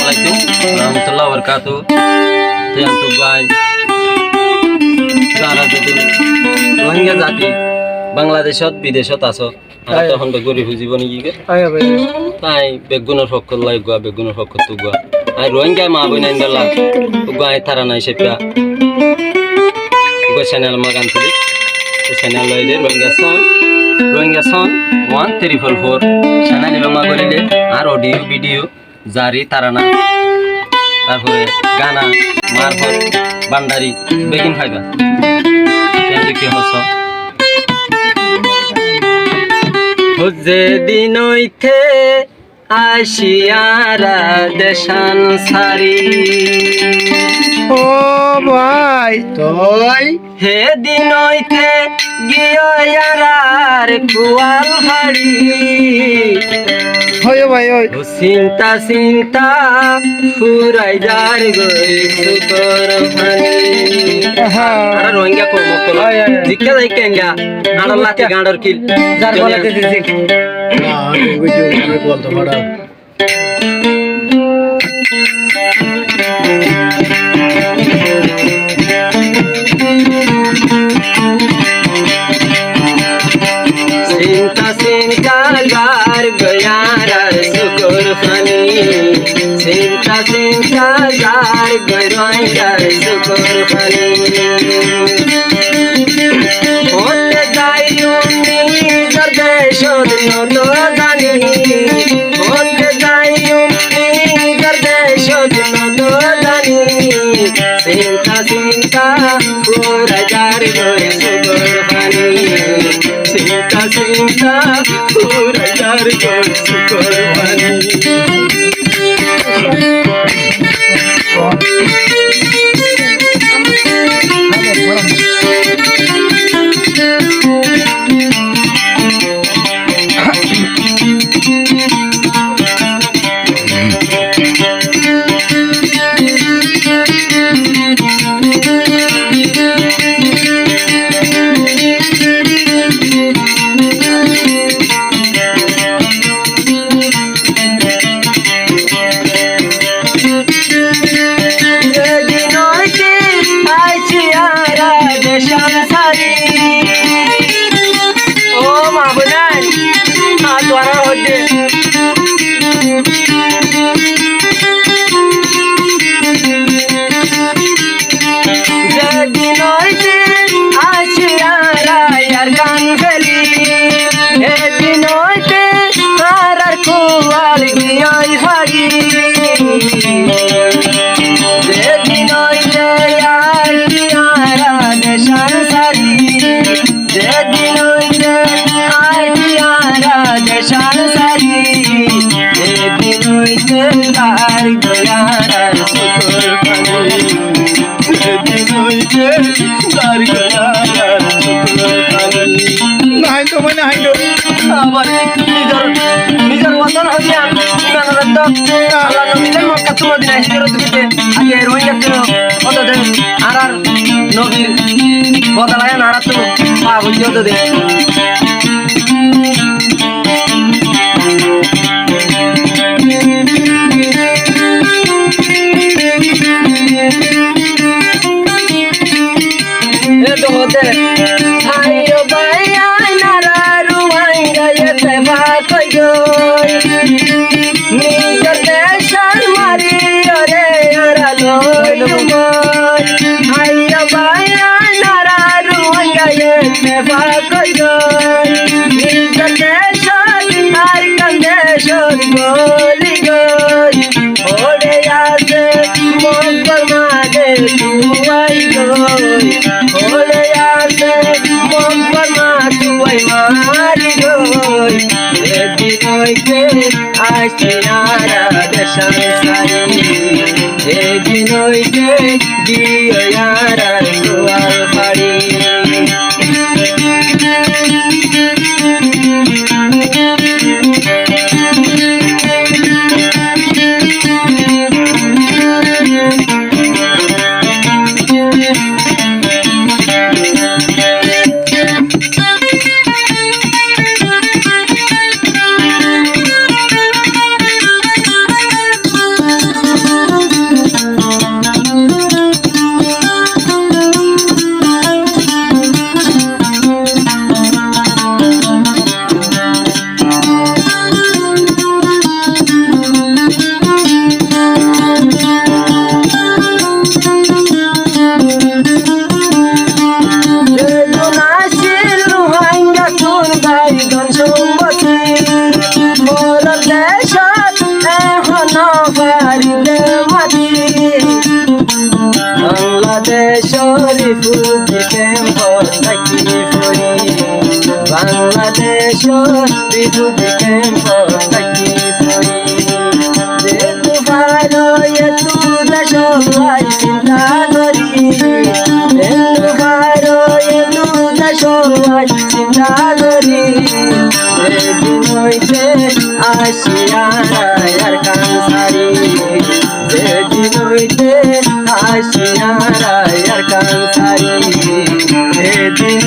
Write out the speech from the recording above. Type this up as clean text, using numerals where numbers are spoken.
আলাইকুম রহমতুল্লাহ বরকাতু। যারা যদি রোহিঙ্গা জাতি বাংলাদেশত বিদেশত আছো তখন গরিব জীবনী কি তাই বেগুনের পক্ষ লাই গুয়া বেগুনের পক্ষ তো গুয়া আর রোহিঙ্গা মা বই নাই গেলা গুয়া তারা নাই সেটা গুয়া চ্যানেল মাগান তুলি চ্যানেল লইলে রোহিঙ্গা সন 1344 চ্যানেল মা করিলে আর অডিও ভিডিও জারি তারা না তারপরে গানা মারফত বান্ডারি বেগিন খাইবা কি হস যে দিন হইতে আসিয়ারা দেশান সারি ও ভাই তুই হে দিন হইতে গিয়ারার কুয়াল হাড়ি হয় ভাই ওই চিন্তা চিন্তা ফুরাই যার গই সুতর ভানি আর রোহিঙ্গা কো মকল জিকা যাই কেঙ্গা আর লাতি গাঁডর কিল যার বলাতে দিছি না ওই যে আমি বলতে পারা চিন্তা চিন্তা গার গয়ার সুকর ফানি চিন্তা চিন্তা গার গয়ার সুকর ফানি হতে যাই নিজর দেশ নত জানি হতে যাই নিজর দেশ নত জানি চিন্তা চিন্তা পুরা যার গয় সুকর ফানি চিন্তা চিন্তা পুরা যার গয় সুকর ফানি নাই তো মানে হাই তো আবার নিজের ওয়াতন হইয়া ইমানরত আল্লাহ নবীর মক্কা তো মদিনা হিজরত করতে আগে রোহিঙ্গা ছিল অতদে আর নবীর বদলায় না আর তো পা হইয়া তো দে এ তো হতে আইও বাইয়া নারা রোহিঙ্গা এতে ভাত গই নিজের দেশার মারি রে আরা লই মই আইও বাইয়া নারা রোহিঙ্গা এতে ভাত গই নিজের দেশার আর কান্দেশর গলি গই ওরে আছে মকর মাঝে তুই গই ওরে আছে মকর মা তুই মারি গই এদিন হইতে আসিয়ারা দেশান সারি এদিন হইতে গিয়ারা কুয়াল পাড়ি বাড়িতে মাটি বাংলাদেশের ফুজি ক্যাম্পর থাকি ফরি বাংলাদেশের ফুজি ক্যাম্পর থাকি ফরি যে তুফার এতু দেশলাই চিন্তা করি যে তুফার এতু দেশলাই চিন্তা করি যেদিন হইতে আসিয়া রায়ার কানসারি যেদিন হইতে আসিয়া রায়ার কানসারি যেদিন